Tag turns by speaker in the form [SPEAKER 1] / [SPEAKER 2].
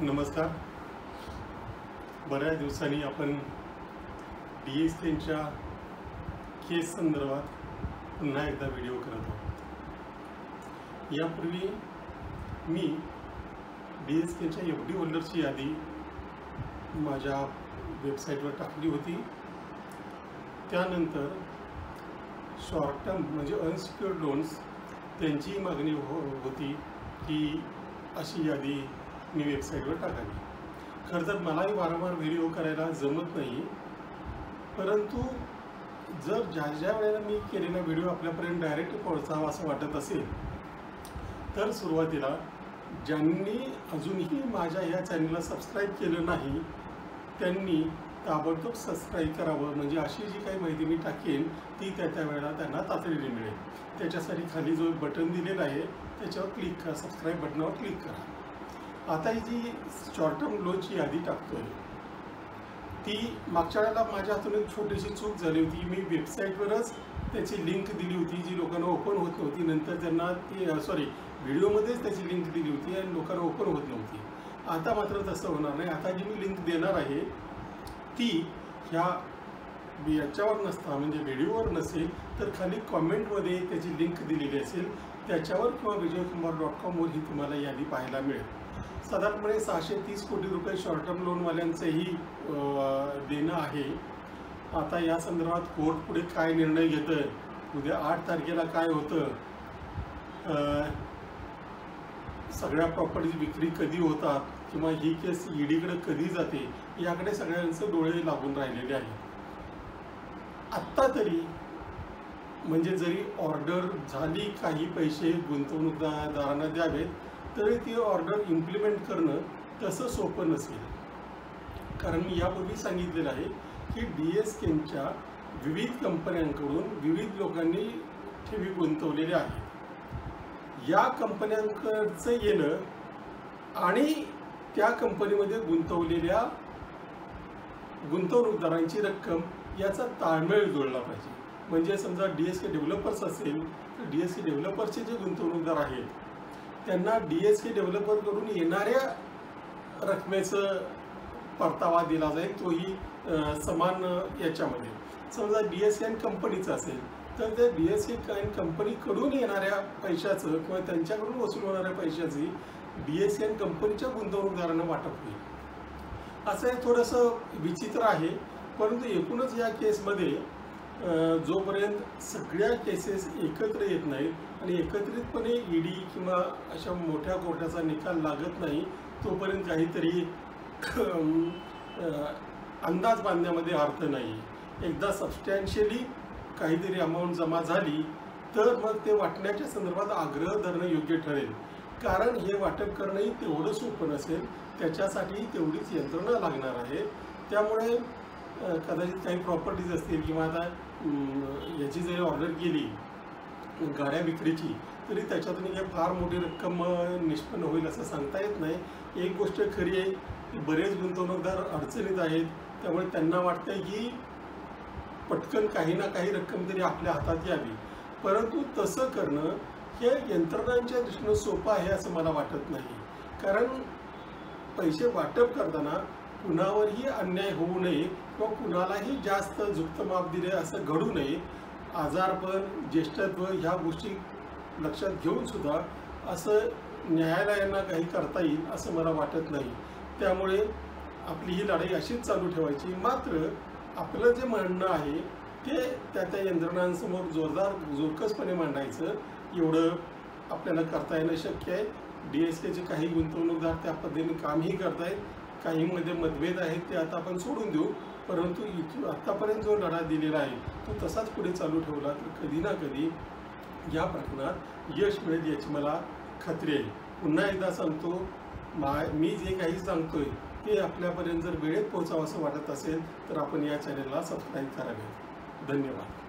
[SPEAKER 1] नमस्कार. बऱ्याच दिवसांनी आपण DSKच्या केस संदर्भात पुन्हा एकदा व्हिडिओ करत आहोत. यापूर्वी मी DSKच्या FD होल्डरची यादी माझ्या वेबसाईटवर टाकली होती. त्यानंतर शॉर्ट टर्म म्हणजे अनसिक्युअर्ड लोन्स त्यांची मागणी होती की अशी यादी मी वेबसाईटवर टाकावी. खरं तर मलाही वारंवार व्हिडिओ करायला जमत नाही, परंतु जर ज्या वेळेला मी केलेला व्हिडिओ आपल्यापर्यंत डायरेक्ट पोहोचावा असं वाटत असेल तर सुरुवातीला ज्यांनी अजूनही माझ्या या चॅनलला सबस्क्राईब केलं नाही त्यांनी ताबडतोब सबस्क्राईब करावं, म्हणजे अशी जी काही माहिती मी टाकेन ती त्या वेळेला त्यांना तातडीने मिळेल. त्याच्यासाठी खाली जो बटन दिलेला आहे त्याच्यावर क्लिक करा, सबस्क्राईब बटनावर क्लिक करा. आता ही जी शॉर्ट टर्म लोनची यादी टाकतोय ती मागच्या वेळेला माझ्या हातून एक छोटीशी चूक झाली होती. मी वेबसाईटवरच त्याची लिंक दिली होती जी लोकांना ओपन होत नव्हती. नंतर त्यांना ती व्हिडिओमध्येच त्याची लिंक दिली होती आणि लोकांना ओपन होत नव्हती. आता मात्र तसं होणार नाही. आता जी मी लिंक देणार आहे ती याच्यावर नसता, म्हणजे व्हिडिओवर नसेल तर खाली कॉमेंटमध्ये त्याची लिंक दिलेली असेल, त्याच्यावर किंवा विजयकुमार.com वर ही तुम्हाला यादी पाहायला मिळेल. साधारणपणे 630 कोटी रुपये शॉर्ट टर्म लोनवाल्यांचंही देणं आहे. आता या संदर्भात कोर्ट पुढे काय निर्णय घेतं, उद्या 8 तारखेला काय होतं, सगळ्या प्रॉपर्टीज विक्री कधी होतात किंवा ही केस ईडीकडे कधी जाते याकडे सगळ्यांचे डोळे लागून राहिलेले आहेत. आत्ता तरी म्हणजे जरी ऑर्डर झाली, काही पैसे गुंतवणूकदारांना द्यावेत, तरी ती ऑर्डर इम्प्लिमेंट करणं तसं सोपं नसेल. कारण मी यापूर्वी सांगितलेलं आहे की DSKच्या विविध कंपन्यांकडून विविध लोकांनी ठेवी गुंतवलेल्या आहेत. या कंपन्यांकडचं येणं आणि त्या कंपनीमध्ये गुंतवलेल्या गुंतवणूकदारांची रक्कम याचा ताळमेळ जुळला पाहिजे. म्हणजे समजा DSK डेव्हलपर्स असेल तर DSK डेव्हलपर्सचे जे गुंतवणूकदार आहेत त्यांना DSK डेव्हलपरकडून येणाऱ्या रकमेचं परतावा दिला जाईल, तोही समान याच्यामध्ये. समजा DSK कंपनीचं असेल तर त्या DSK कंपनीकडून येणाऱ्या पैशाचं किंवा त्यांच्याकडून वसूल होणाऱ्या पैशाची DSK कंपनीच्या गुंतवणूकदारांना वाटप होईल. असं हे थोडंसं विचित्र आहे, परंतु एकूणच या केसमध्ये जोपर्यंत सगळ्या केसेस एकत्र येत नाहीत आणि एकत्रितपणे ईडी किंवा अशा मोठ्या कोर्टाचा निकाल लागत नाही तोपर्यंत काहीतरी अंदाज बांधण्यामध्ये अर्थ नाही. एकदा सबस्टॅन्शियली काहीतरी अमाऊंट जमा झाली तर मग ते वाटण्याच्या संदर्भात आग्रह धरणं योग्य ठरेल. कारण हे वाटप करणंही तेवढं सोपं नसेल, त्याच्यासाठी तेवढीच यंत्रणा लागणार आहे. त्यामुळे कदाचित काही प्रॉपर्टीज असतील किंवा आता याची जरी ऑर्डर केली गाड्या विक्रीची तरी त्याच्यातून काही फार मोठी रक्कम निष्पन्न होईल असं सांगता येत नाही. एक गोष्ट खरी आहे की बरेच गुंतवणूकदार अडचणीत आहेत, त्यामुळे त्यांना वाटतंय की पटकन काही ना काही रक्कम तरी आपल्या हातात यावी. परंतु तसं करणं हे यंत्रणांच्या दृष्टीनं सोपं आहे असं मला वाटत नाही. कारण पैसे वाटप करताना कुणावरही अन्याय होऊ नये किंवा कुणालाही जास्त झुकत माप दिले असं घडू नये. आजारपण, ज्येष्ठत्व ह्या गोष्टी लक्षात घेऊन सुद्धा असं न्यायालयांना काही करता येईल असं मला वाटत नाही. त्यामुळे आपली ही लढाई अशीच चालू ठेवायची. मात्र आपलं जे म्हणणं आहे ते त्या यंत्रणांसमोर जोरकसपणे मांडायचं, एवढं आपल्याला करता येणं शक्य आहे. DSKचे काही गुंतवणूकदार त्या पद्धतीने कामही करतायत, काहीमध्ये मतभेद आहेत ते आता आपण सोडून देऊ. परंतु आत्तापर्यंत जो लढा दिलेला आहे तो तसाच पुढे चालू ठेवला तर कधी ना कधी या प्रकरणात यश मिळेल याची मला खात्री आहे. पुन्हा एकदा सांगतो, मी जे काही सांगतोय ते आपल्यापर्यंत जर वेळेत पोहोचावं असं वाटत असेल तर आपण या चॅनलला सबस्क्राईब करावे. धन्यवाद.